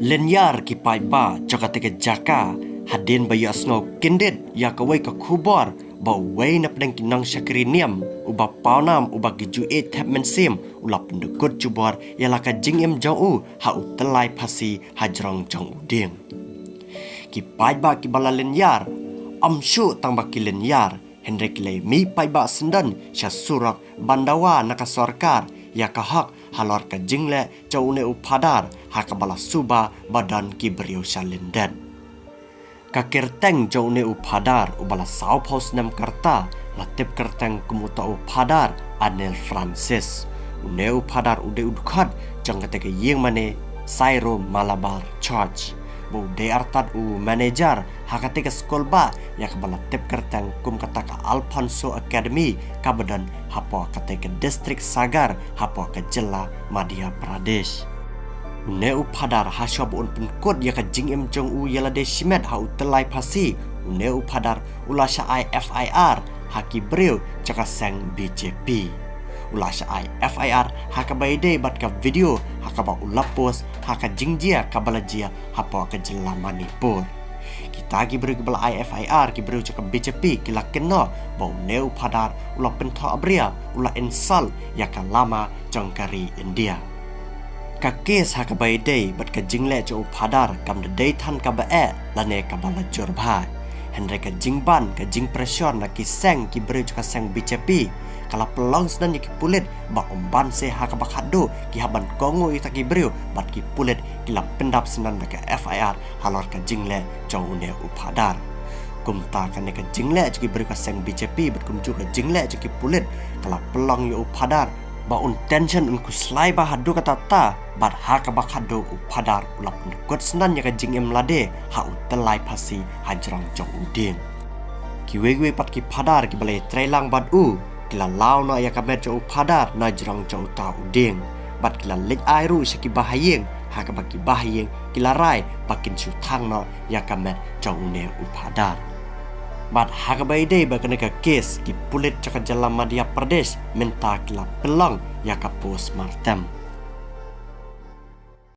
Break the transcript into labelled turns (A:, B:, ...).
A: Lenyar ki pai ba jaka teke jaka hadin bayu asngau kindet ya kawai ka khubor ba wei na pedang kinang shakriniam uba paunam uba giju e tap mensim ulap pendekut jubor ya laka jingem jau ha utelai phasi hajrong jong uding ki pai ba ki bala lenyar amshu tang ba ki lenyar Henrik le mi pai ba sendan sya surak bandawa naka sarkar ya kahak halor ka jingle jaune upadar hakabala suba badan ki beriu shalenden kakir teng jaune upadar ubala sau pos nam karta latip kerteng kumuta upadar Anel Francis une upadar ude udkhat jang kateke yeng mane Sairo Malabar Church bu de artat u manager hakateka skolba ya kabala tip kertang kum kataka Alfonso Academy kabadan hapo kateka district Sagar hapo ke jela Madhya Pradesh ne upadar hasyab un penkot ya ka jingem jong u yala de shimet ha utelai phasi ne upadar ulasha IFIR haki breu jaka sang BJP ulasha IFIR hakabaide bat ka video hakaba ulapos haka jingjia kabalajia hapa ka jela Manipur kita ki beri kebala IFIR ki beri jaka BJP kila kena bau neu padar ula pentha abria ula insal ya ka lama jangkari India ka kes hakabaide bat ka jingle jo padar kam de day than ka ba lane kabala jorbha Henry ka jingban ka jing pressure na ki seng ki beri jaka seng BJP kala pelong sedan ki pulit ba omban se hakabak hado ki haban kongo ita ki brio bat ki pulit kila pendap sedan ka FIR halor ka jingle jongune upadar kumta kan ka jingle ki brio ka seng BJP bat kum juga jingle ki pulit kala pelong yo upadar ba un tension un kuslai ba hado kata ta bat hakabak hado upadar ulap kot sedan ka jingem lade ha utelai phasi hajrang jong udin ki wewe pat ki padar ki balai trailang bad u kila lau na ya kamet jo padar na jrong jo ta uding bat kila lek airu shaki bahayeng ha ka baki bahayeng kila rai bakin chu thang no ya kamet jo ne upadar bat ha ka bai dei ba kana ka case ki pulit chaka jala Madhya Pradesh menta kila pelang ya ka postmortem